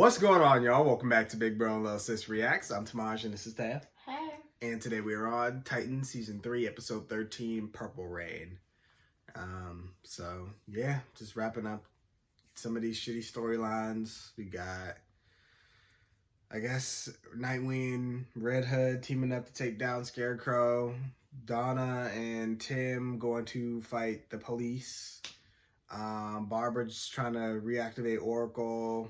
What's going on, y'all? Welcome back to Big Bro and Little Sis Reacts. I'm Tamaj and this is Taff. Hey. And today we are on Titan Season 3, Episode 13, Purple Rain. So, yeah, just wrapping up some of these shitty storylines. We got, I guess, Nightwing, Red Hood teaming up to take down Scarecrow. Donna and Tim going to fight the police. Barbara just trying to reactivate Oracle.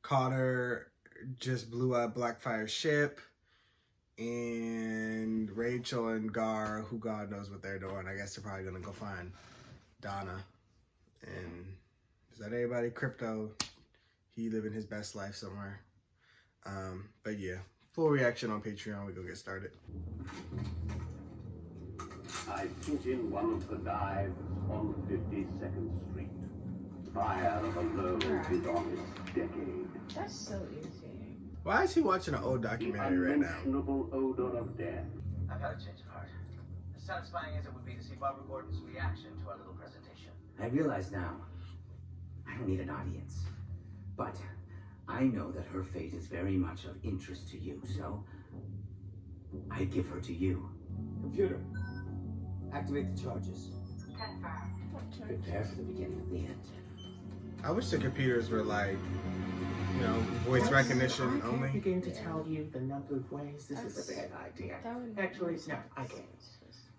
Connor just blew up Blackfire's ship. And Rachel and Gar, who God knows what they're doing. I guess they're probably going to go find Donna. And is that everybody? Crypto, he living his best life somewhere. But yeah, full reaction on Patreon. We go get started. I put in one of the dives on 52nd Street. Fire alone is on its decade. That's so easy. Why is he watching an old documentary right now? The unmentionable odor of death. I've had a change of heart. As satisfying as it would be to see Barbara Gordon's reaction to our little presentation. I realize now, I don't need an audience. But I know that her fate is very much of interest to you, so I give her to you. Computer, activate the charges. Prepare for the beginning of the end. I wish the computers were like, you know, voice recognition I only. can't begin to tell you the number of ways this is a bad idea. Actually, no, I can't.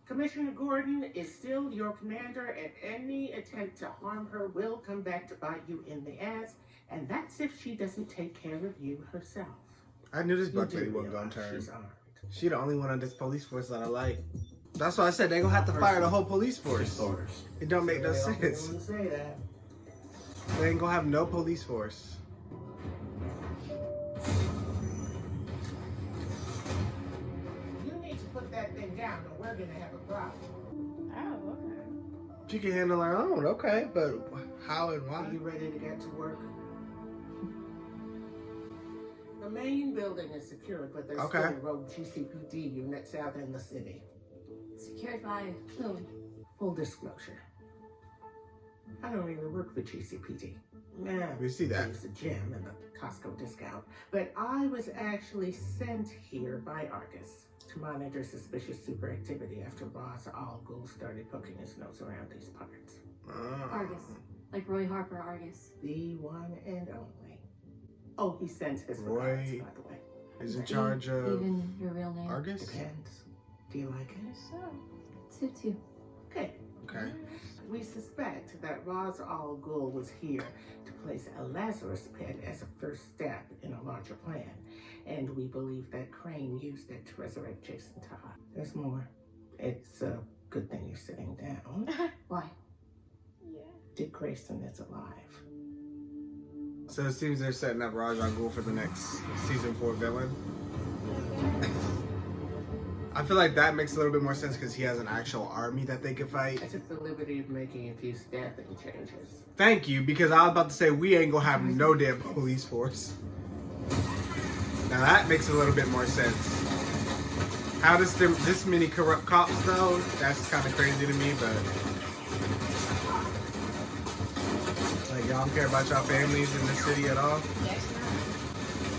Commissioner Gordon is still your commander, and any attempt to harm her will come back to bite you in the ass, and that's if she doesn't take care of you herself. I knew this You black do lady wasn't gonna realize turn. she's armed. She the only one on this police force that I like. That's why I said they gonna have to fire the whole police force. Orders. It don't make no They don't sense. want to say that. They ain't gonna have no police force. You need to put that thing down, or we're gonna have a problem. Oh, okay. She can handle her own, okay, but how and Are why? you ready to get to work? The main building is secured, but there's Okay. still rogue GCPD units out in the city. Secured by who? Full disclosure. I don't even work for GCPD. Nah, We see that. It's a gym and a Costco discount. But I was actually sent here by Argus to monitor suspicious super activity after Ross Al Ghul started poking his nose around these parts. Argus. Like Roy Harper Argus. The one and only. Oh, he sends his Roy regards, by the way. is in charge of Even your real name. Argus? Depends. Do you like it? So, Suits you. Okay. Okay. We suspect that Ra's al Ghul was here to place a Lazarus pit as a first step in a larger plan, and we believe that Crane used it to resurrect Jason Todd. There's more. It's a good thing you're sitting down. Why? yeah. Dick Grayson is alive. So it seems they're setting up Ra's al Ghul for the next season 4 villain. I feel like that makes a little bit more sense because he has an actual army that they could fight. I took the liberty of making a few staffing changes. Thank you, because I was about to say we ain't gonna have no damn police force. Now that makes a little bit more sense. How does this many corrupt cops though? That's kind of crazy to me, but like y'all don't care about y'all families in this city at all? Yes,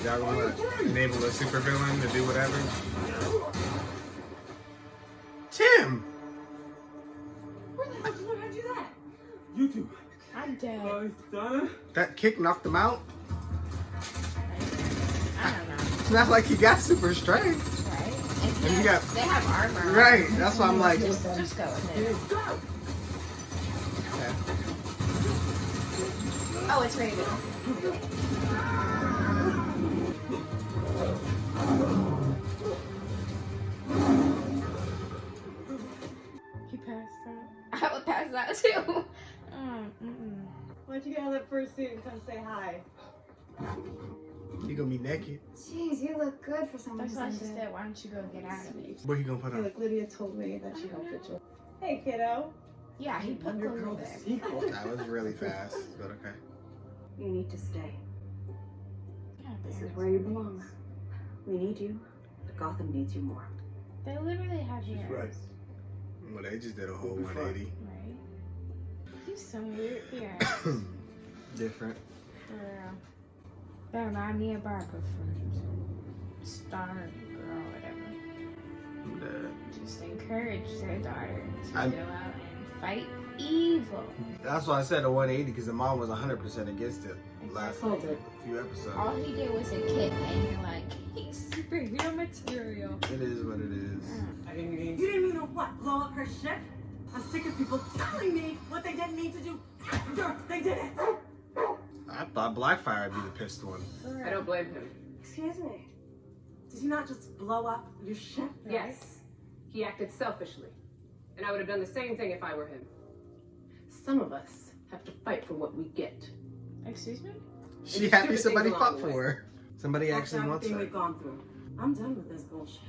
Y'all gonna enable a supervillain to do whatever? Tim! Where the hell did you learn how to do that? You two. I'm dead. Donna? That kick knocked him out? I don't know. It's not like he got super strength. Right? And you got- they have armor. Right, that's why I'm like... Just go with it. Okay. Oh, it's ready to go. He passed out. I would pass out too. Why don't you get out of that fursuit and come say hi? He gonna be naked. Jeez, you look good for someone That's why she said, why don't you go get out of it? What he gonna put Hey, on? look, Lydia told me that she helped it. Hey, kiddo. Yeah, he put the little bit. sequel. That was really fast, but okay. You need to stay. Yeah, This is where you belong. We need you, but Gotham needs you more. they literally have She's hands. right. Well, they just did a whole We'll be fine. 180. Right? He's so weird. Yeah. Different. For real. That remind me of Barbara from Star Girl, whatever. Just encourage their daughter to go out and fight evil. That's why I said a 180, because the mom was 100% against it last Hold it. few episodes. All he did was a kick, and you're like, he's superhero material. It is what it is. I didn't mean. You didn't mean to what? Blow up her ship? I'm sick of people telling me what they didn't need to do after they did it. I thought Blackfire would be the pissed one. I don't blame him. Excuse me. Did you not just blow up your ship? Yes. He acted selfishly. And I would have done the same thing if I were him. Some of us have to fight for what we get. Excuse me? She happy stupid somebody things along fought the way. for her. Somebody actually wants everything her. we've gone through. I'm done with this bullshit.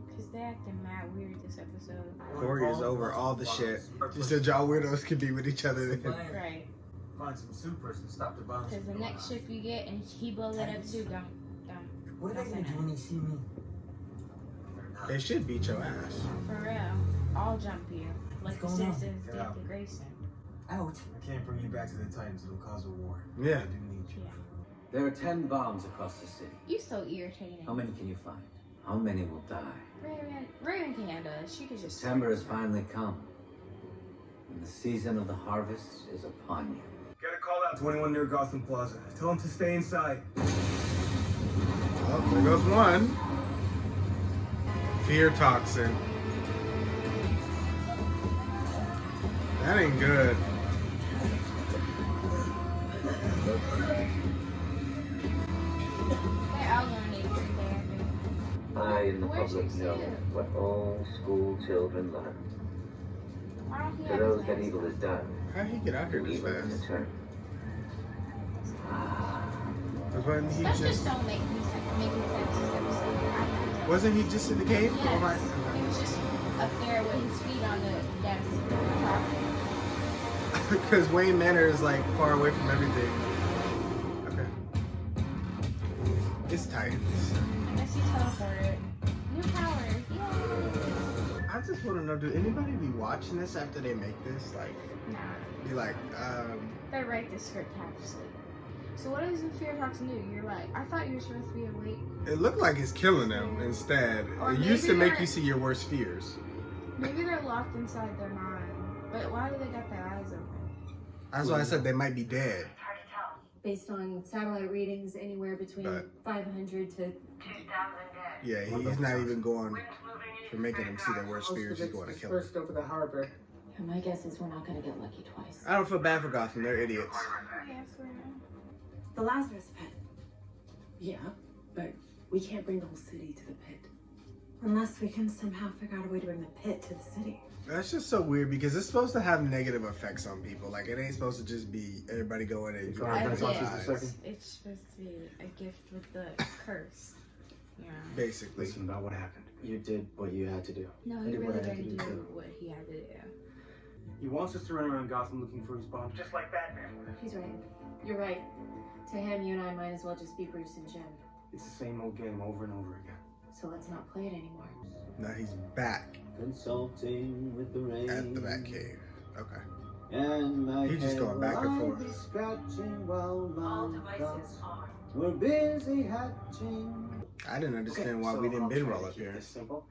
Because they acted mad weird this episode. Corey is over all the shit. She said y'all weirdos could be with each other. Right. Find some supers and stop the bombs. Because the next ship you get, and he blows it up too, don't. What are they gonna do when they see me? They should beat your ass. For real. I'll jump you. Like the What's going on? citizens Get did out. the Grayson. Ouch! I can't bring you back to the Titans. It'll cause a war. Yeah. I do need you. Yeah. There are 10 bombs across the city. You so irritating. How many can you find? How many will die? Raven can handle it. She could just. September has finally come. And the season of the harvest is upon you. Get a call out to anyone near Gotham Plaza. Tell them to stay inside. Oh, there goes one. Fear toxin. That ain't good. They're all gonna need free therapy. I and the Where's public your know suit? what all school children learn. Why don't he To have those his that mask evil on? is done, How'd he get out here this evil is fast? returned. Wasn't he Stuff just just? don't make sense this episode. Wasn't he just in the cave? Yes. Oh my. He was just up there with his feet on the desk talking. Because Wayne Manor is like far away from everything. Okay. It's Titans. Unless he teleported. New powers. Yay! I just want to know, do anybody be watching this after they make this? Like, Nah. be like, They write the script half asleep. So what does the fear toxin do? You're like, I thought you were supposed to be awake. it looked like it's killing them instead. Or It used to maybe make they're- you see your worst fears. Maybe they're locked inside their mind. But why do they got their eyes open? That's why I said they might be dead. Based on satellite readings, anywhere between But- 500 to 2,000 dead. Yeah, he's not even going for making them see their worst fears. He's going to kill them. Dispersed over the harbor. And my guess is we're not going to get lucky twice. I don't feel bad for Gotham. They're idiots. Yeah, for real. The Lazarus pit. Yeah, but we can't bring the whole city to the pit. Unless we can somehow figure out a way to bring the pit to the city. That's just so weird because it's supposed to have negative effects on people. Like, it ain't supposed to just be everybody going in. Can I talk just a second? It's supposed to be a gift with the curse. Yeah. Basically. Listen about what happened. You did what you had to do. No, I he did what really I had to didn't do, do too. what he had to do. He wants us to run around Gotham looking for his bomb. Just like Batman would have. He's right. You're right. To him, you and I might as well just be Bruce and Jim. It's the same old game over and over again. So let's not play it anymore. Now he's back Consulting with the rain. at the Batcave. Okay. And my He's just going back and forth. Scratching while All my devices thoughts on. were busy hatching. I didn't understand why we didn't bin roll up here. It's simple.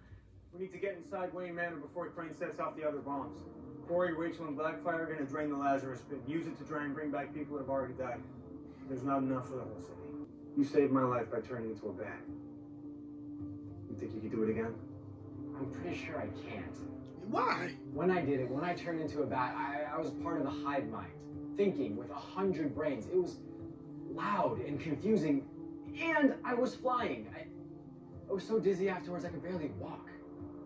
We need to get inside Wayne Manor before Crane sets off the other bombs. Corey, Rachel, and Blackfire are going to drain the Lazarus pit and use it to try and bring back people that have already died. There's not enough for the whole city. You saved my life by turning into a bat. You think you could do it again? I'm pretty sure I can't. Why? When I did it, when I turned into a bat, I was part of the hive mind, thinking with 100 brains. It was loud and confusing, and I was flying. I was so dizzy afterwards I could barely walk.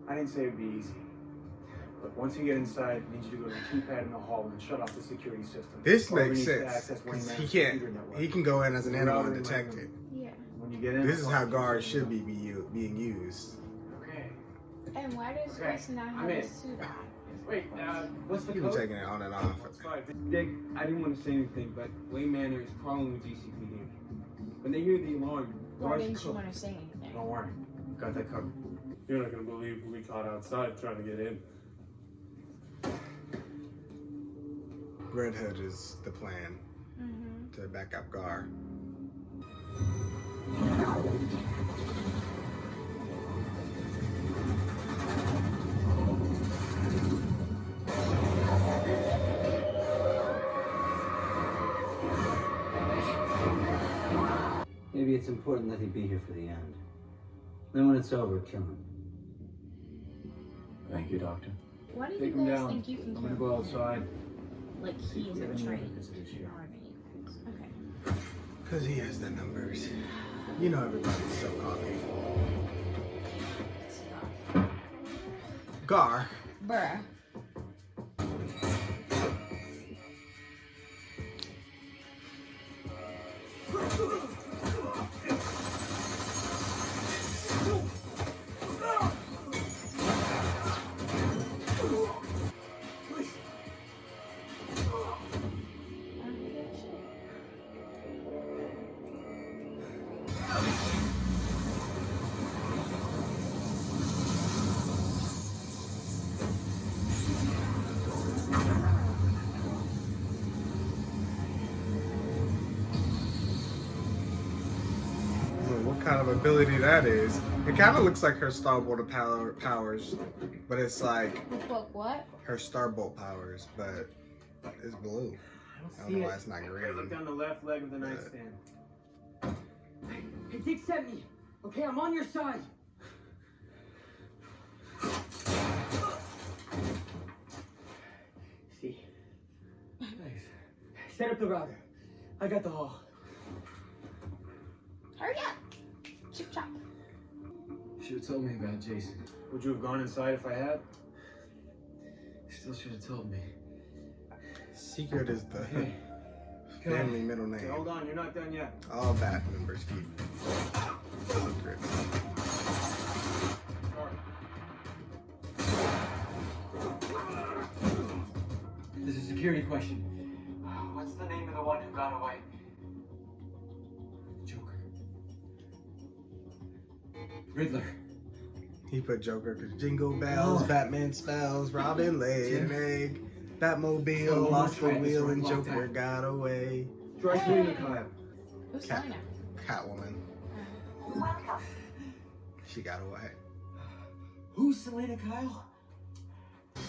I didn't say it'd be easy. But once you get inside, I need you to go to the keypad in the hall and shut off the security system. This Whoever makes needs to sense. access Wayne 'Cause Manor's he can't. computer network. He can go in as an The animal router and in my detect room. it. Yeah. When you get in, This is how guards should be being used. Okay. And why does Okay, Grace not have I'm a in. suit on? Wait, what's the He was code? taking it on and off. Sorry, Dick, I didn't want to say anything, but Wayne Manor is crawling with GCPD. When they hear the alarm, Why guards didn't you cook. want to say anything? Don't worry, got that covered. You're not gonna believe who we caught outside trying to get in. Red Hood is the plan Mm-hmm. to back up Gar. Maybe it's important that he be here for the end. Then when it's over, kill him. Thank you, Doctor. Why do you Take him guys down. think you can I'm kill gonna go him? outside. Like he is a traitor. here. Okay. Because he has the numbers. You know everybody's so cocky. Gar. Bruh. What kind of ability that is? It kind of looks like her Starbolt powers, but it's like What? her Starbolt powers, but it's blue. I don't know why it's not green. Look down the left leg of the nightstand. Hey, Dick sent me. Okay, I'm on your side. See. Thanks. Set up the router. I got the hall. Hurry up. Chip chop. Should have told me about Jason. Would you have gone inside if I had? Still should have told me. Secret is the family middle name. Okay, hold on, you're not done yet. All band members keep secrets. This is a security question. What's the name of the one who got away? Riddler. He put Joker because Jingle Bells, Batman spells, Robin laid an egg, Batmobile lost the wheel, and Joker got away. Try Selena Kyle. Who's Selena? Catwoman. She got away. Who's Selena Kyle? I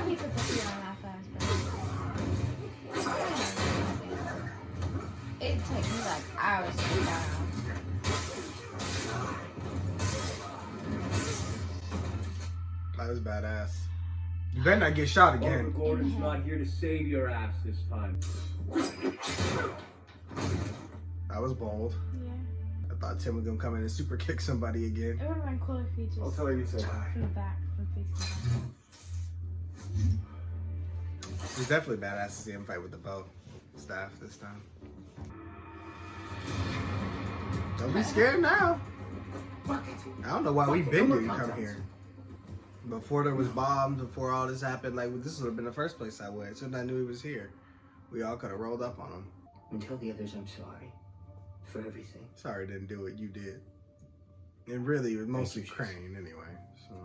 hate that this on that fast, but it'd take me like hours to get out. That was badass. You better not get shot again. Gordon's not here to save your ass this time. That was bold. Yeah. I thought Tim was gonna come in and super kick somebody again. It would have been cool if he just. I'll tell her you said hi. From the back, from facing It's definitely badass to see him fight with the bow staff this time. Don't be scared now. I don't know why we didn't come here. Before there was bombs, before all this happened, like this would have been the first place I went. As soon as I knew he was here, we all could have rolled up on him. And tell the others I'm sorry for everything. Sorry didn't do what you did. And really, it was mostly Crane anyway. So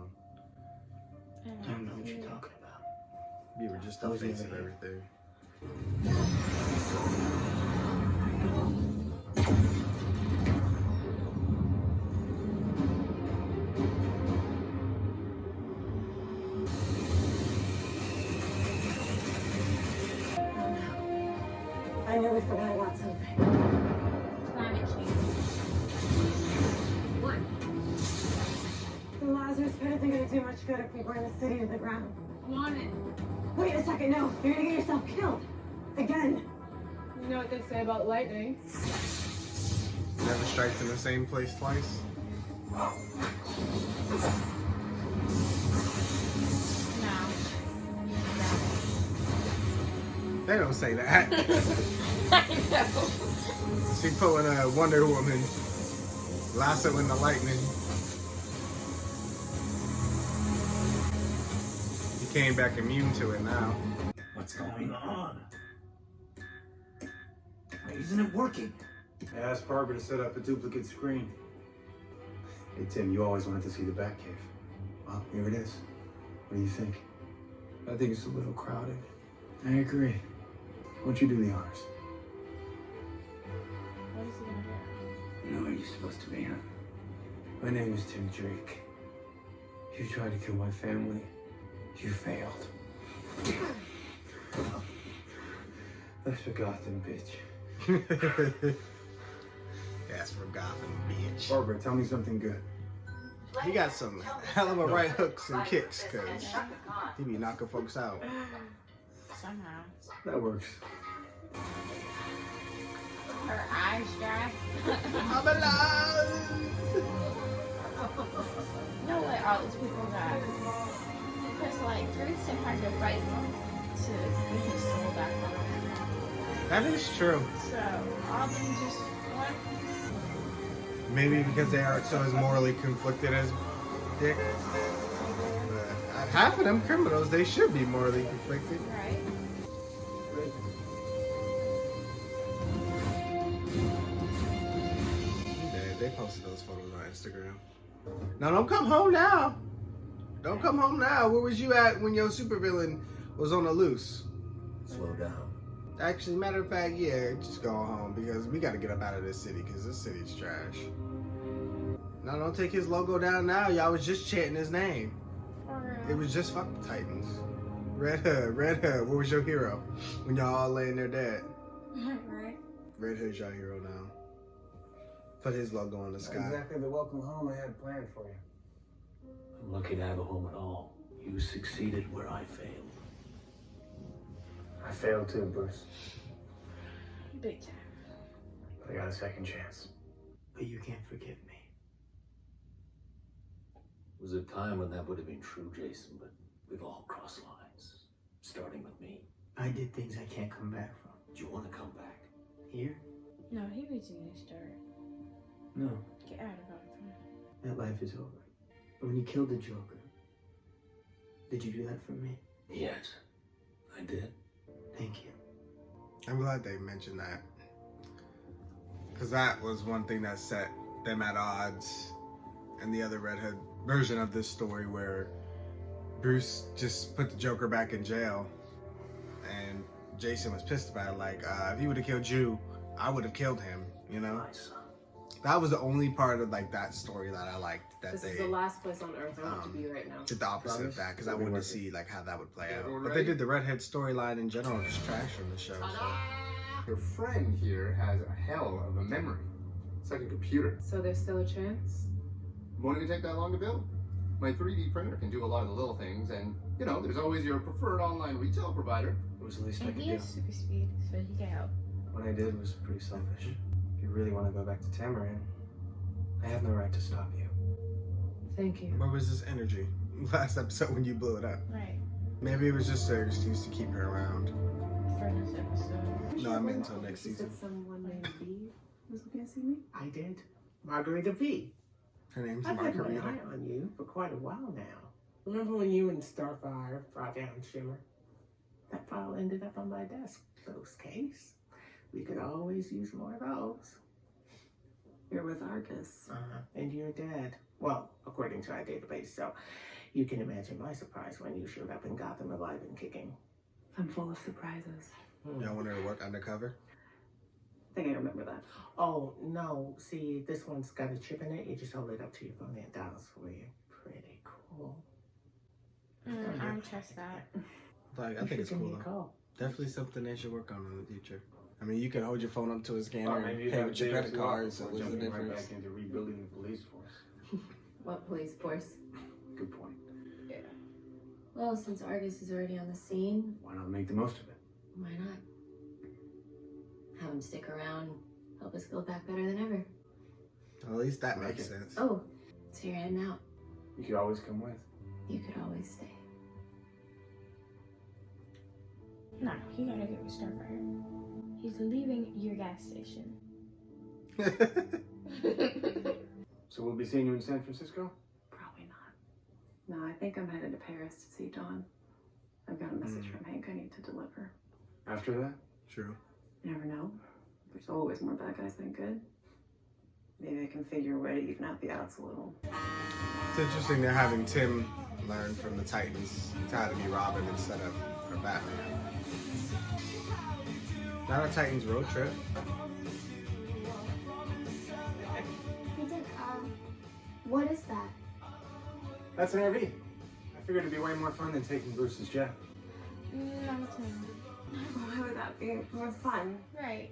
I don't know what you're talking about. you were just the face of everything. I nearly forgot about something. Climate change. What? The Lazarus pit isn't going to do much good if we burn the city to the ground. Want it. Wait a second, no. You're going to get yourself killed. Again. You know what they say about lightning? Never strikes in the same place twice. No. They don't say that. I know. She pulling a Wonder Woman, lassoing the lightning. He came back immune to it now. What's going on? Why isn't it working? I asked Barbara to set up a duplicate screen. Hey, Tim, you always wanted to see the Batcave. Well, here it is. What do you think? I think it's a little crowded. I agree. Why don't you do the honors? What is he gonna do? You know where you're supposed to be, huh? My name is Tim Drake. You tried to kill my family. You failed. That's for Gotham, bitch. That's for Gotham, bitch. Barbara, tell me something good. He got some hell of a right hooks and kicks, cause he be knocking folks out. Somehow. That works. Her eyes dry. I'm alive! You know what all these people got? Because like Grayson had to fight to get his soul back on. That is true. So all of them just what? Maybe because they aren't so as morally conflicted as Dick. But half of them criminals, they should be morally conflicted. Right. They posted those photos on Instagram. Now don't come home now. Don't come home now. Where was you at when your supervillain was on the loose? Slow down. Actually, matter of fact, yeah, just go home because we got to get up out of this city because this city's trash. Now don't take his logo down now. Y'all was just chanting his name. It was just fuck the Titans. Red Hood, what was your hero when y'all all laying there dead? Right. Red Hood's your hero now. Put his logo on the sky. Exactly the welcome home I had planned for you. I'm lucky to have a home at all. You succeeded where I failed. I failed too, Bruce. Big time. But I got a second chance. But you can't forgive me. There was a time when that would have been true, Jason, but we've all crossed lines. Starting with me. I did things I can't come back from. Do you want to come back? Here? No, he was in the start. No, Get out of Gotham. that life is over. When you killed the Joker, did you do that for me? Yes, I did. Thank you. I'm glad they mentioned that. Because that was one thing that set them at odds in the other Red Hood version of this story where Bruce just put the Joker back in jail and Jason was pissed about it. Like, if he would have killed you, I would have killed him, you know? That was the only part of like that story that I liked. That This they is the last place on Earth I want to be right now. did the opposite of that because I That'll be wanted to worth it. see like how that would play out. Everyone But they ready? did the Red Hood storyline in general just trash from the show. So. Your friend here has a hell of a memory. It's like a computer. So there's still a chance? Won't even take that long to build. My 3D printer can do a lot of the little things, and you know, there's always your preferred online retail provider. It was the least I And could he do. has super speed, so he can help. What I did was pretty selfish. If you really want to go back to Tamarin, I have no right to stop you. Thank you. Where was this energy last episode when you blew it up? Right. Maybe it was just an excuse to keep her around. For this episode. No, I meant until next You season. said someone named V was looking to see me? I did. Margarita V. Her name's I've had my Margarita. eye on you for quite a while now. Remember when you and Starfire brought down Shimmer? That file ended up on my desk. Close case. We could always use more of those. You're with Argus. And you're dead. Well, according to our database, so you can imagine my surprise when you showed up in Gotham alive and kicking. I'm full of surprises. Y'all want her to work undercover? I think I remember that. Oh, no. See, this one's got a chip in it. You just hold it up to your phone and it dials for you. Pretty cool. I don't trust that. Like, I You think it's should give me cool a though. call. Definitely something they should work on in the future. I mean, you can hold your phone up to a scanner Or and maybe pay that with your day credit as card. well, So we're what's the jumping right difference? back into rebuilding the police force. What police force? Good point. Yeah. Well, since Argus is already on the scene, Why not make the most of it? why not? Have him stick around, help us build back better than ever. Well, at least that Like makes it. sense. Oh, so you're heading out. You could always come with. You could always stay. No, he gotta get with Starfire. He's leaving your gas station. So we'll be seeing you in San Francisco? Probably not. No, I think I'm headed to Paris to see Dawn. I've got a message from Hank I need to deliver. After that? True. You never know. There's always more bad guys than good. Maybe I can figure a way to even out the odds a little. It's interesting they're having Tim learn from the Titans to how to be Robin instead of for Batman. Not a Titans road trip. What is that? That's an RV. I figured it'd be way more fun than taking Bruce's jet. No, it's not. Why would that be more fun? Right.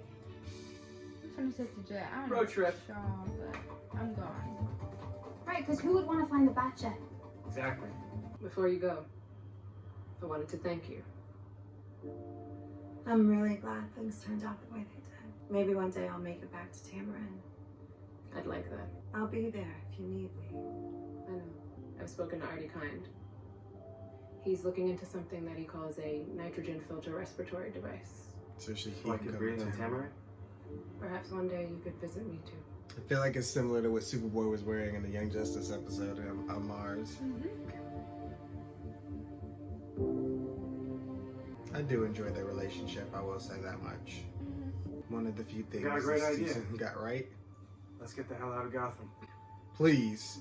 I'm finna take the jet. I don't Road know trip. for sure, but I'm gone. Right, because who would want to find the bat jet? Exactly. Before you go, I wanted to thank you. I'm really glad things turned out the way they did. Maybe one day I'll make it back to Tamarin. I'd like that. I'll be there if you need me. I know. I've spoken to Artie Kind. He's looking into something that he calls a nitrogen filter respiratory device. So she So I could breathe on Tamarin? Perhaps one day you could visit me too. I feel like it's similar to what Superboy was wearing in the Young Justice episode on Mars. I do enjoy their relationship, I will say that much. One of the few things got a great this idea. season got right. Let's get the hell out of Gotham. Please.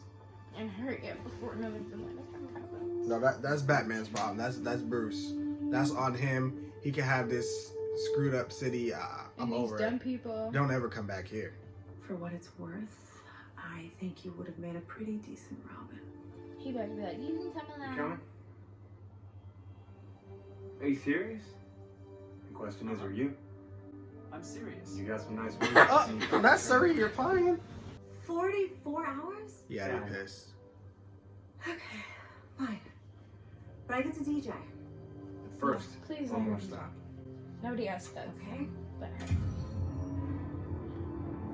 And hurry up before another villain happens. No, that's Batman's problem. That's Bruce. That's on him. He can have this screwed up city. I'm and over these dumb it. people. Don't ever come back here. For what it's worth, I think you would have made a pretty decent Robin. He better be like, you can come along. Coming? Are you serious? The question is, are you? I'm serious. You got some nice Oh, that's sorry, you're flying. 44 hours? Yeah, I'd be pissed. Okay, fine. But I get to DJ. First, Please one let more her. stop. Nobody else does. Okay. But her.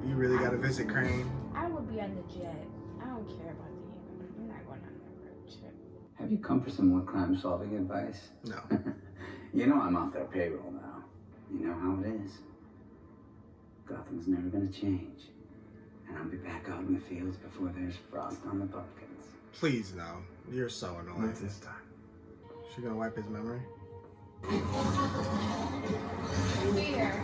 You really gotta visit Crane. I would be on the jet. I don't care about the human. I'm not going on that road trip. Have you come for some more crime-solving advice? No. You know I'm off their payroll now. You know how it is. Gotham's never gonna change. And I'll be back out in the fields before there's frost on the pumpkins. Please, no. You're so annoying. Not this time. She gonna wipe his memory? Fear.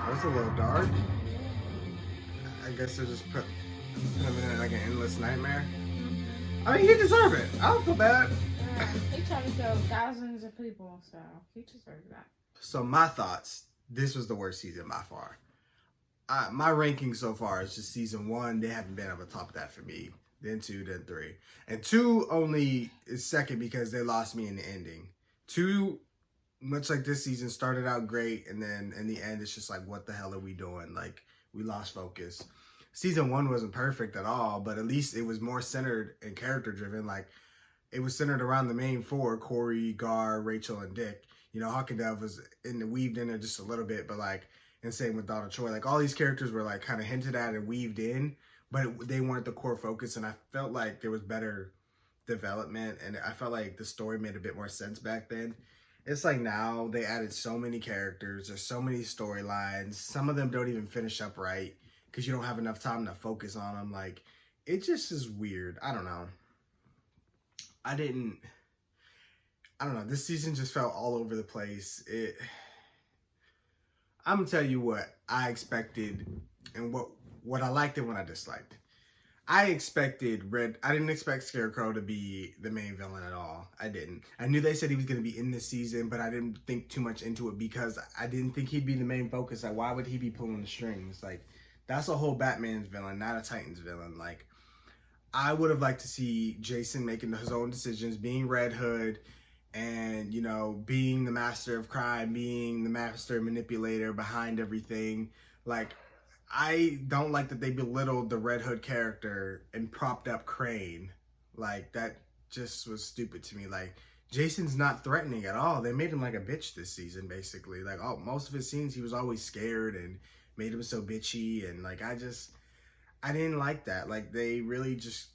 That's a little dark. I guess they'll just put him in like an endless nightmare. I mean, he deserved it. I don't feel bad. He tried to kill thousands of people, so he deserves that. So my thoughts, this was the worst season by far. My ranking so far is just season 1. They haven't been able to top that for me. Then 2, then 3. And 2 only is second because they lost me in the ending. 2, much like this season, started out great. And then in the end, it's just like, what the hell are we doing? Like, we lost focus. Season 1 wasn't perfect at all, but at least it was more centered and character driven. Like, it was centered around the main 4, Corey, Gar, Rachel, and Dick. You know, Hawk and Dove was weaved in there just a little bit, but like, and same with Donna Troy. Like, all these characters were like kind of hinted at and weaved in, but they weren't the core focus. And I felt like there was better development, and I felt like the story made a bit more sense back then. It's like now they added so many characters. There's so many storylines. Some of them don't even finish up right because you don't have enough time to focus on them. Like, it just is weird. I don't know. I don't know. This season just felt all over the place. I'm gonna tell you what I expected and what I liked and what I disliked. I didn't expect Scarecrow to be the main villain at all. I didn't. I knew they said he was gonna be in this season, but I didn't think too much into it because I didn't think he'd be the main focus. Like, why would he be pulling the strings? Like, that's a whole Batman's villain, not a Titans villain. Like, I would have liked to see Jason making his own decisions, being Red Hood, and, you know, being the master of crime, being the master manipulator behind everything. Like, I don't like that they belittled the Red Hood character and propped up Crane. Like, that just was stupid to me. Like, Jason's not threatening at all. They made him like a bitch this season, basically. Like, most of his scenes, he was always scared and made him so bitchy. And, like, I didn't like that. Like, they really just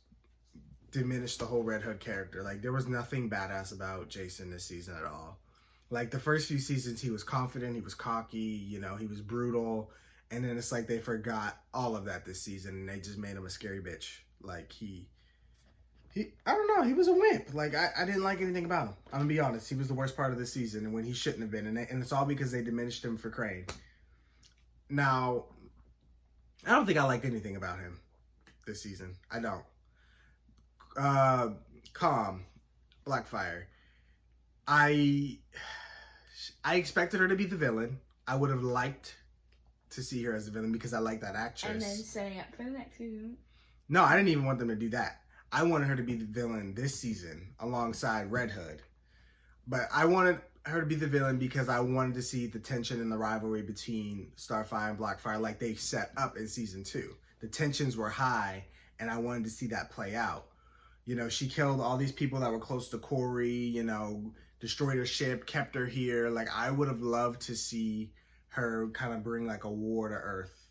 diminished the whole Red Hood character. Like, there was nothing badass about Jason this season at all. Like, the first few seasons, he was confident, he was cocky, you know, he was brutal. And then it's like they forgot all of that this season and they just made him a scary bitch. Like, I don't know, he was a wimp. Like, I didn't like anything about him. I'm gonna be honest, he was the worst part of the season and when he shouldn't have been. And it's all because they diminished him for Crane. Now, I don't think I liked anything about him this season. I don't. Calm, Blackfire. I expected her to be the villain. I would have liked to see her as the villain because I like that actress. And then setting up for the next season. No, I didn't even want them to do that. I wanted her to be the villain this season alongside Red Hood. But I wanted her to be the villain because I wanted to see the tension and the rivalry between Starfire and Blackfire like they set up in season 2. The tensions were high, and I wanted to see that play out. You know, she killed all these people that were close to Corey, you know, destroyed her ship, kept her here. Like, I would have loved to see her kind of bring like a war to Earth.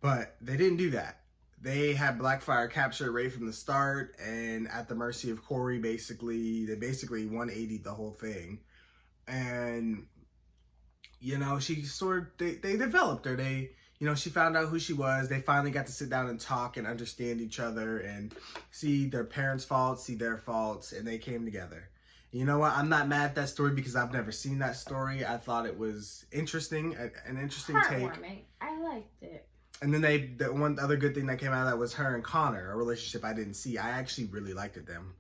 But they didn't do that. They had Blackfire captured right from the start and at the mercy of Corey, basically. They basically 180'd the whole thing. And, you know, she sort of, they developed her. They, you know, she found out who she was. They finally got to sit down and talk and understand each other and see their parents' faults, see their faults, and they came together. You know what? I'm not mad at that story because I've never seen that story. I thought it was interesting, an interesting take. I liked it. And then the one other good thing that came out of that was her and Connor, a relationship I didn't see. I actually really liked them,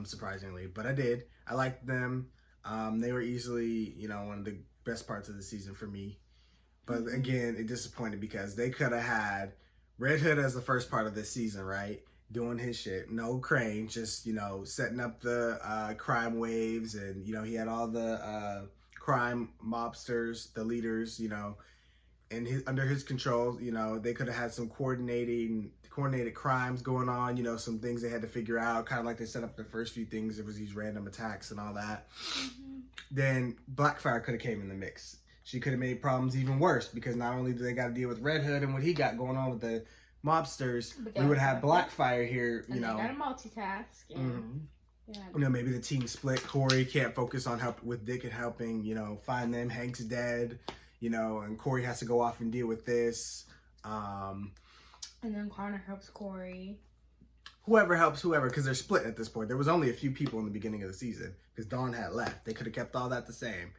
surprisingly. But I did. I liked them. They were easily, you know, one of the best parts of the season for me. But again, it disappointed because they could have had Red Hood as the first part of this season, right? Doing his shit. No Crane, just, you know, setting up the crime waves. And, you know, he had all the crime mobsters, the leaders, you know, under his control. You know, they could have had some coordinated crimes going on, you know, some things they had to figure out, kind of like they set up the first few things. It was these random attacks and all that. Then Blackfire could have came in the mix. She could have made problems even worse because not only do they got to deal with Red Hood and what he got going on with the mobsters, we would have Blackfire here, you know. They got to multitask. Yeah. Yeah. You know, maybe the team split. Corey can't focus on help with Dick and helping, you know, find them. Hank's dead, you know, and Corey has to go off and deal with this. And then Connor helps Corey. Whoever helps whoever, because they're split at this point. There was only a few people in the beginning of the season because Dawn had left. They could have kept all that the same.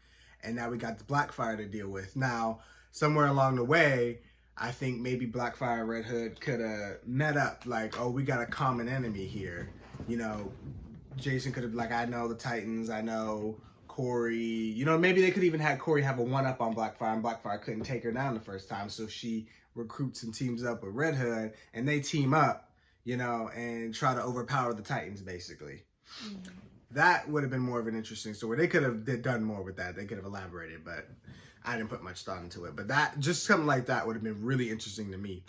And now we got the Blackfire to deal with. Now, somewhere along the way, I think maybe Blackfire and Red Hood could have met up. Like, oh, we got a common enemy here. You know, Jason could have, like, I know the Titans. I know Corey. You know, maybe they could even have Corey have a one-up on Blackfire, and Blackfire couldn't take her down the first time. So she recruits and teams up with Red Hood, and they team up, you know, and try to overpower the Titans, basically. Mm-hmm. That would have been more of an interesting story. They could have done more with that. They could have elaborated, but I didn't put much thought into it. But that, just something like that would have been really interesting to me.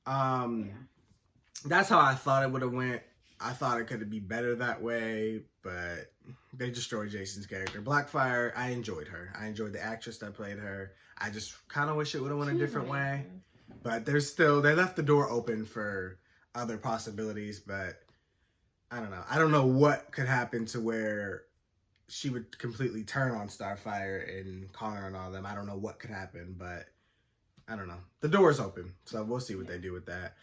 That's how I thought it would have went. I thought it could be better that way, but they destroyed Jason's character. Blackfire, I enjoyed her. I enjoyed the actress that played her. I just kind of wish it would have went a different way. But they left the door open for other possibilities, but I don't know. I don't know what could happen to where she would completely turn on Starfire and Connor and all them. I don't know what could happen, but I don't know. The door's open, so we'll see what they do with that.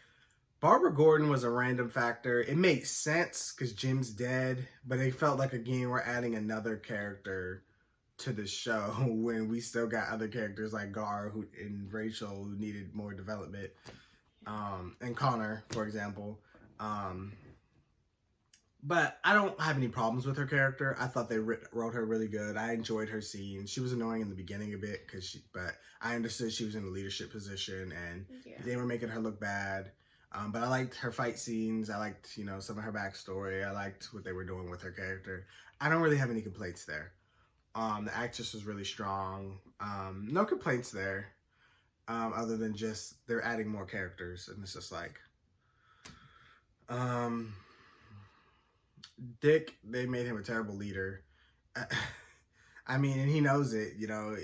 Barbara Gordon was a random factor. It made sense because Jim's dead, but it felt like, again, we're adding another character to the show when we still got other characters like Gar and Rachel who needed more development, and Connor, for example. But I don't have any problems with her character. I thought they wrote her really good. I enjoyed her scene. She was annoying in the beginning a bit, but I understood she was in a leadership position and they were making her look bad. But I liked her fight scenes. I liked, you know, some of her backstory. I liked what they were doing with her character. I don't really have any complaints there. The actress was really strong. No complaints there, other than just they're adding more characters, and it's just like, Dick, they made him a terrible leader. I mean, and he knows it, you know.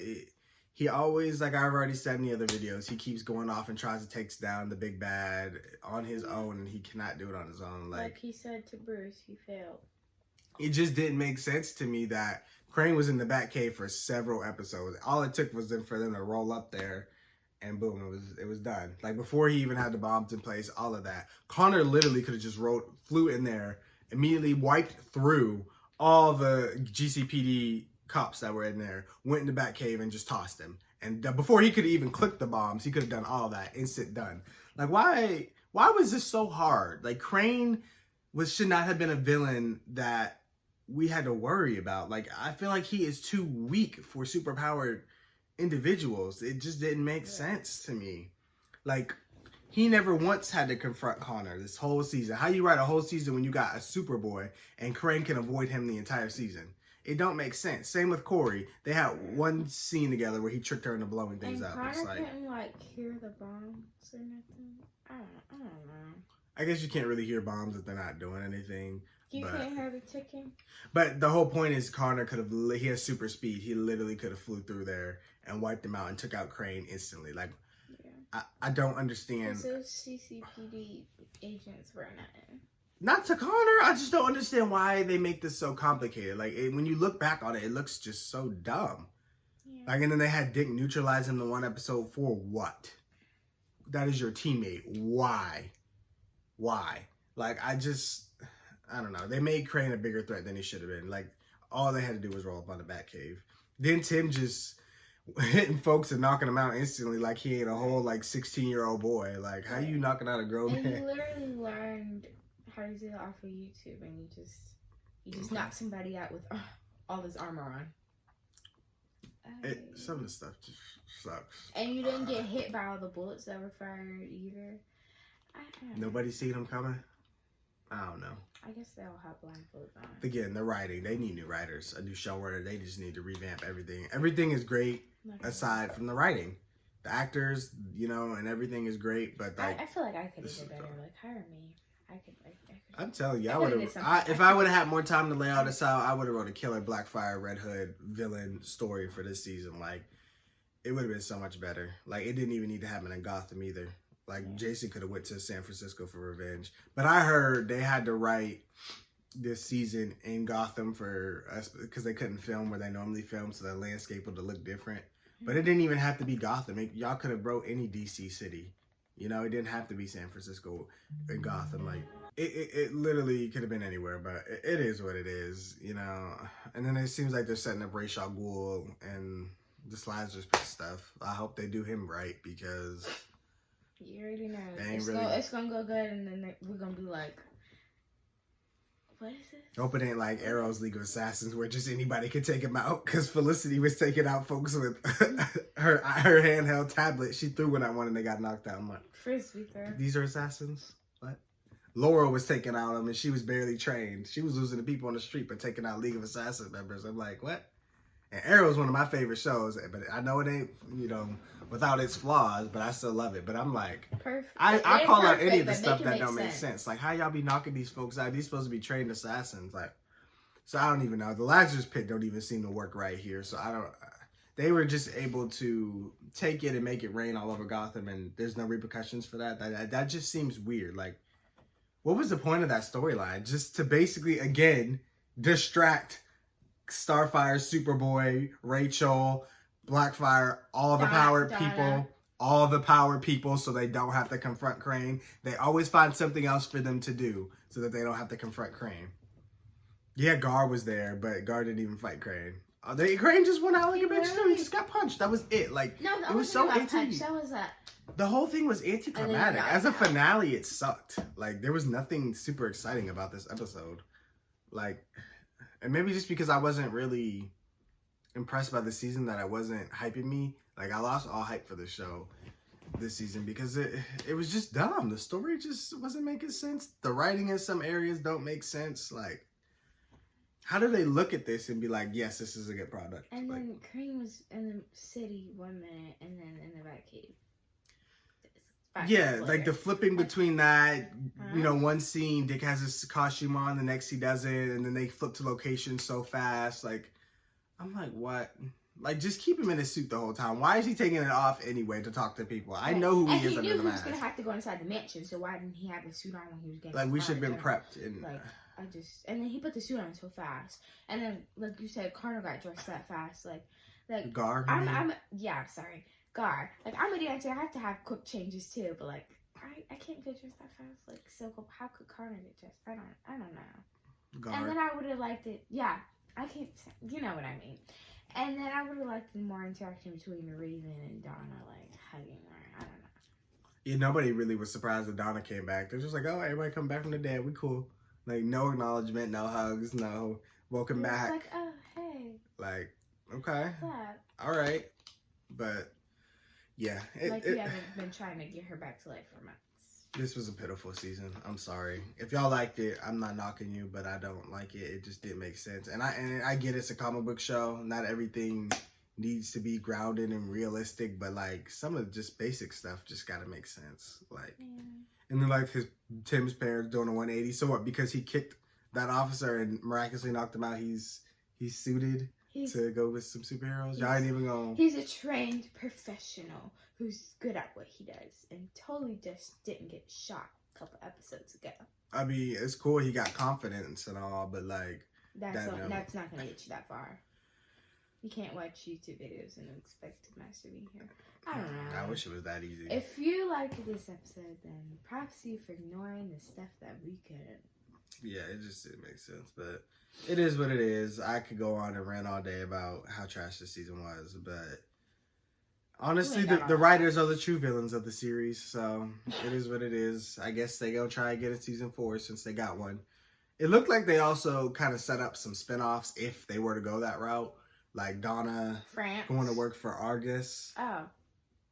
He always, like I've already said in the other videos, he keeps going off and tries to take down the big bad on his own, and he cannot do it on his own. Like he said to Bruce, he failed. It just didn't make sense to me that Crane was in the Batcave for several episodes. All it took was for them to roll up there, and boom, it was done. Like before he even had the bombs in place, all of that. Connor literally could have just flew in there, immediately wiped through all the GCPD cops that were in there, went in the Batcave and just tossed them. And before he could even click the bombs, he could have done all that. Instant done. Like, why was this so hard? Like, Crane should not have been a villain that we had to worry about. Like, I feel like he is too weak for superpowered individuals. It just didn't make sense to me. Like, he never once had to confront Connor this whole season. How you write a whole season when you got a Superboy and Crane can avoid him the entire season? It don't make sense. Same with Corey. They had one scene together where he tricked her into blowing things up. Connor It's like, couldn't like hear the bombs or nothing. I don't know. I guess you can't really hear bombs if they're not doing anything. You can't hear the ticking. But the whole point is Connor could have. He has super speed. He literally could have flew through there and wiped them out and took out Crane instantly. Like, I don't understand. Those CCPD agents were Not to Connor. I just don't understand why they make this so complicated. Like, when you look back on it, it looks just so dumb. Yeah. Like, and then they had Dick neutralize him in one episode for what? That is your teammate. Why? Like, I don't know. They made Crane a bigger threat than he should have been. Like, all they had to do was roll up on the Batcave. Then Tim just hitting folks and knocking them out instantly like he ain't a whole, like, 16-year-old boy. Like, how you knocking out a grown man? And you literally learned how to do that off of YouTube, and you just knock somebody out with all this armor on. Some of the stuff just sucks. And you didn't get hit by all the bullets that were fired either. Nobody seen them coming? I don't know. I guess they all have blindfolds on. Again, the writing. They need new writers, a new showrunner. They just need to revamp everything. Everything is great aside from the writing. The actors, and everything is great, but like... I feel like I could have did better. Like, hire me. I'm telling you, if I would have had more time to lay all this out, I would have wrote a killer Blackfire Red Hood villain story for this season. Like, it would have been so much better. Like, it didn't even need to happen in Gotham either. Like, Jason could have went to San Francisco for revenge. But I heard they had to write this season in Gotham for us because they couldn't film where they normally film, so the landscape would have looked different. But it didn't even have to be Gotham. Y'all could have wrote any DC city. It didn't have to be San Francisco and Gotham. Like, it literally could have been anywhere, but it is what it is, And then it seems like they're setting up Ra's al Ghul and this Lazarus Pit stuff. I hope they do him right because... You already know. It's gonna go good, and then we're gonna be like, what is it? Hope it ain't like Arrow's League of Assassins where just anybody can take him out, because Felicity was taking out folks with her handheld tablet. She threw one at one and they got knocked out. I'm like, Frisbee throw. These are assassins? What? Laura was taking out them and she was barely trained. She was losing to people on the street but taking out League of Assassins members. I'm like, what? And Arrow's one of my favorite shows, but I know it ain't, without its flaws, but I still love it. But I'm like, perfect. I call out any of the stuff that don't make sense. Like, how y'all be knocking these folks out? These supposed to be trained assassins. Like, so I don't even know. The Lazarus Pit don't even seem to work right here. So I don't, they were just able to take it and make it rain all over Gotham and there's no repercussions for that. That just seems weird. Like, what was the point of that storyline? Just to basically, again, distract Starfire, Superboy, Rachel, Blackfire, all the powered people, so they don't have to confront Crane. They always find something else for them to do so that they don't have to confront Crane. Yeah, Gar was there, but Gar didn't even fight Crane. Crane just went out like a bitch too. He just got punched. That was it. Like, no, it was so anti. That was that. The whole thing was anticlimactic. As a finale, it sucked. Like, there was nothing super exciting about this episode. Like, and maybe just because I wasn't really impressed by the season that I wasn't hyping me. Like, I lost all hype for the show this season because it was just dumb. The story just wasn't making sense. The writing in some areas don't make sense. Like, how do they look at this and be like, yes, this is a good product? And then Crane was in the city 1 minute and then in the Batcave. Yeah, like the flipping between that, one scene, Dick has his costume on, the next he doesn't, and then they flip to location so fast. Like, I'm like, what? Like, just keep him in his suit the whole time. Why is he taking it off anyway to talk to people? I know who he is under the mask. And he knew he was going to have to go inside the mansion, so why didn't he have the suit on when he was getting like, we should have been prepped. And like, and then he put the suit on so fast. And then, like you said, Connor got dressed that fast. Like Gar? Sorry. Gar. Like, I'm a dancer. I have to have quick changes too, but like, I can't get dressed that fast. Like, so how could Connor get dressed? I don't know. Gar. And then I would have liked it. Yeah, I can't. You know what I mean. And then I would have liked more interaction between Raven and Donna, like hugging her. I don't know. Yeah, nobody really was surprised that Donna came back. They're just like, oh, everybody come back from the dead. We cool. Like, no acknowledgement, no hugs, no welcome back. Like, oh, hey. Like, okay. What's up? All right. But, yeah. You haven't been trying to get her back to life for months. This was a pitiful season. I'm sorry. If y'all liked it, I'm not knocking you, but I don't like it. It just didn't make sense. And I get it's a comic book show. Not everything needs to be grounded and realistic, but like some of the just basic stuff just gotta make sense. Like, and then like Tim's parents doing a 180. So what? Because he kicked that officer and miraculously knocked him out, he's suited to go with some superheroes. Y'all ain't even gonna. He's a trained professional who's good at what he does, and totally just didn't get shot a couple episodes ago. I mean, it's cool he got confidence and all, but like that's not gonna get you that far. You can't watch YouTube videos and expect to master me here. I don't know. I wish it was that easy. If you like this episode, then props to you for ignoring the stuff that we couldn't. Yeah, it just didn't make sense, but it is what it is. I could go on and rant all day about how trash this season was, but honestly, the writers are the true villains of the series, so it is what it is. I guess they gonna try and get a season 4 since they got one. It looked like they also kind of set up some spinoffs if they were to go that route, like Donna going to work for Argus. Oh.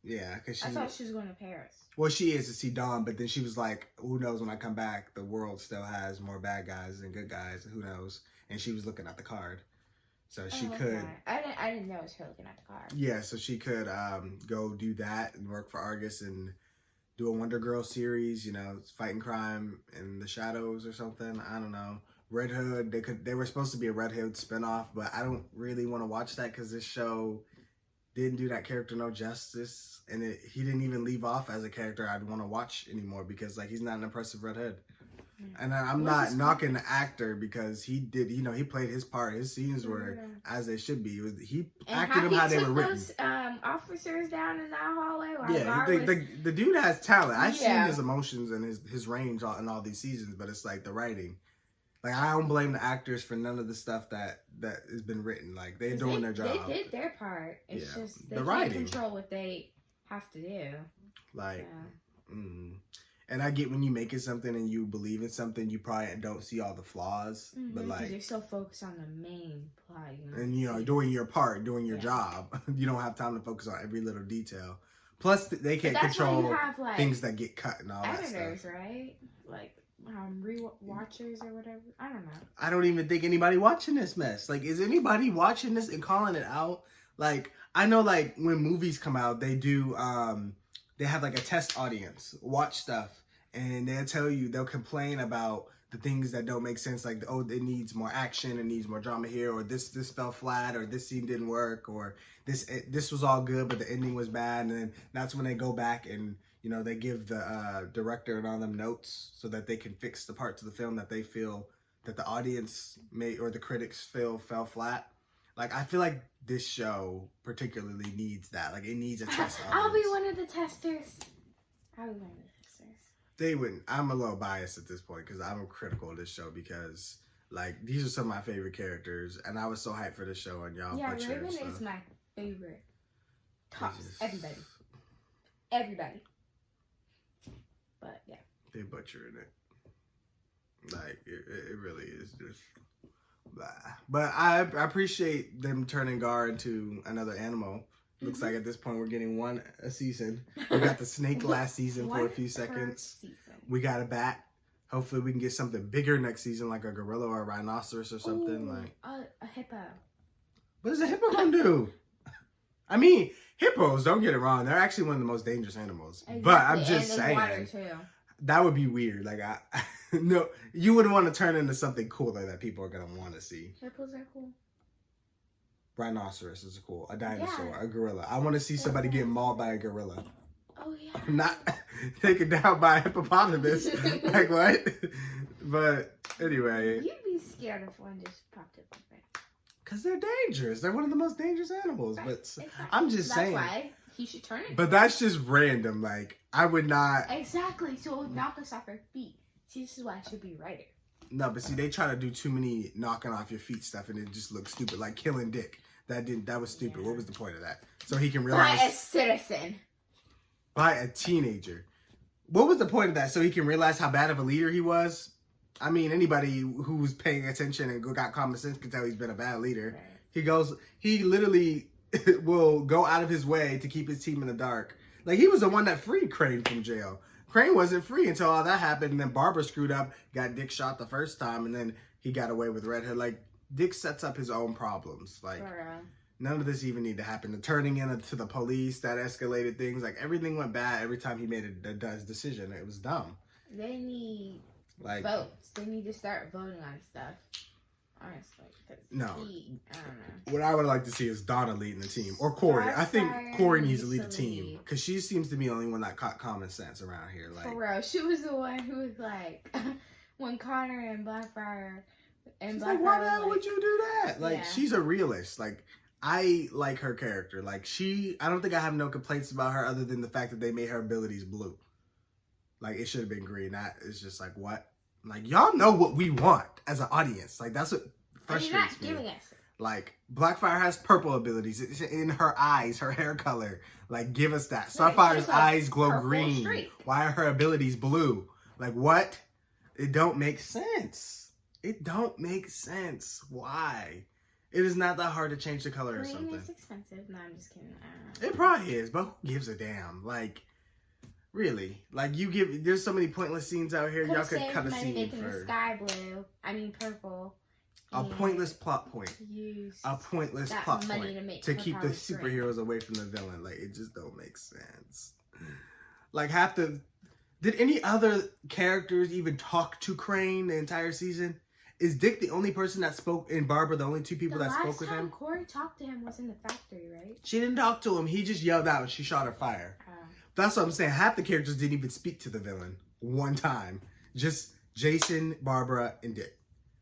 Yeah, because I thought she was going to Paris. Well, she is to see Dawn, but then she was like, who knows when I come back, the world still has more bad guys than good guys. Who knows? And she was looking at the card. So she could. I didn't know it was her looking at the card. Yeah, so she could go do that and work for Argus and do a Wonder Girl series, you know, fighting crime in the shadows or something. I don't know. Red Hood, they were supposed to be a Red Hood spinoff, but I don't really want to watch that because this show didn't do that character no justice, and he didn't even leave off as a character I'd want to watch anymore because like he's not an impressive Red Hood. And I'm not knocking the actor because he did, you know, he played his part. His scenes were as they should be. He acted them how they were written. Those officers down in that hallway. Yeah, the dude has talent. I've seen his emotions and his range in all these seasons, but it's like the writing. Like I don't blame the actors for none of the stuff that has been written. Like they're doing their job. They did their part. It's just they the can't writing. control what they have to do. Like, and I get when you making something and you believe in something, you probably don't see all the flaws. But like you're so focused on the main plot. And you know, doing your part, doing your job, you don't have time to focus on every little detail. Plus, they can't control things that get cut and all editors, that stuff. Right? Like re-watchers or whatever. I don't know. I don't even think anybody watching this mess. Like, is anybody watching this and calling it out? Like, I know, like when movies come out, they do. They have like a test audience watch stuff, and they'll complain about the things that don't make sense, like, oh, it needs more action, it needs more drama here, or this fell flat, or this scene didn't work, or this was all good, but the ending was bad, and then that's when they go back and, you know, they give the director and all them notes so that they can fix the parts of the film that they feel that the audience may, or the critics feel fell flat. Like, I feel like this show particularly needs that. Like, it needs a test audience. I'll be one of the testers. They wouldn't. I'm a little biased at this point because I'm critical of this show because, like, these are some of my favorite characters, and I was so hyped for this show, and y'all butchered. Raven is my favorite. Tops. Everybody. But, yeah. They butchering it. Like, it really is just blah. But I appreciate them turning Gar into another animal. Looks like at this point we're getting one a season. We got the snake last season for a few seconds. We got a bat. Hopefully we can get something bigger next season, like a gorilla or a rhinoceros or something. Like a hippo. What is a hippo gonna do? I mean, hippos, don't get it wrong, they're actually one of the most dangerous animals. Exactly. But I'm just saying that would be weird. Like no, you wouldn't want to turn into something cooler that people are gonna want to see. Hippos are cool. Rhinoceros is cool. A dinosaur, a gorilla. I want to see somebody get mauled by a gorilla. Oh yeah. Not taken down by a hippopotamus. Like what? But anyway. You'd be scared if one just popped up there. Because they're dangerous. They're one of the most dangerous animals. But exactly. I'm just saying. That's why he should turn it. But that's just random. Like I would not. Exactly. So it would knock us off our feet. See, this is why I should be writer. No, but see, they try to do too many knocking off your feet stuff, and it just looks stupid, like killing Dick. That was stupid. What was the point of that? So he can realize. By a citizen. By a teenager. What was the point of that? So he can realize how bad of a leader he was? I mean, anybody who's paying attention and got common sense can tell he's been a bad leader. Right. He literally will go out of his way to keep his team in the dark. Like, he was the one that freed Crane from jail. Crane wasn't free until all that happened, and then Barbara screwed up, got Dick shot the first time, and then he got away with Red Hood. Like, Dick sets up his own problems. Like, none of this even need to happen. The turning into the police, that escalated things. Like, everything went bad every time he made a decision. It was dumb. They need votes. They need to start voting on stuff. Honestly. No. I don't know. What I would like to see is Donna leading the team. Or Corey. I think Corey needs to lead the team. Because she seems to be the only one that caught common sense around here. Like, for real. She was the one who was like, when Connor and Blackfire... She's like, why the hell would you do that? Like, she's a realist. Like, I like her character. Like, I don't think I have no complaints about her other than the fact that they made her abilities blue. Like, it should have been green. That is just like, what? Like, y'all know what we want as an audience. Like, that's what frustrates me. You're not giving us it. Like, Blackfire has purple abilities. It's in her eyes, her hair color. Like, give us that. Starfire's eyes glow green. Streak. Why are her abilities blue? Like, what? It don't make sense. It don't make sense. Why? It is not that hard to change the color or something. Green is expensive. No, I'm just kidding. I don't know. It probably is, but who gives a damn? Like, really? Like, there's so many pointless scenes out here. Y'all could cut a scene for the sky blue. I mean purple. A pointless plot point. A pointless plot point to keep the superheroes away from the villain. Like, it just don't make sense. Like, did any other characters even talk to Crane the entire season? Is Dick the only person that spoke, and Barbara the only two people that spoke with him? The last time Corey talked to him was in the factory, right? She didn't talk to him. He just yelled out and she shot her fire. That's what I'm saying. Half the characters didn't even speak to the villain one time. Just Jason, Barbara, and Dick.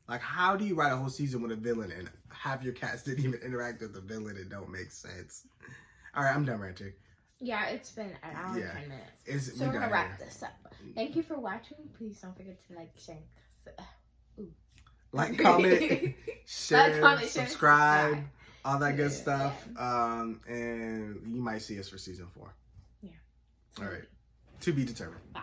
Like, how do you write a whole season with a villain and half your cast didn't even interact with the villain? It don't make sense. All right, I'm done ranting. Yeah, it's been an hour and 10 minutes. So we're going to wrap this up. Thank you for watching. Please don't forget to like, share, like, comment, share, subscribe, all that good stuff. And you might see us for season 4. Yeah. All right. To be determined. Bye.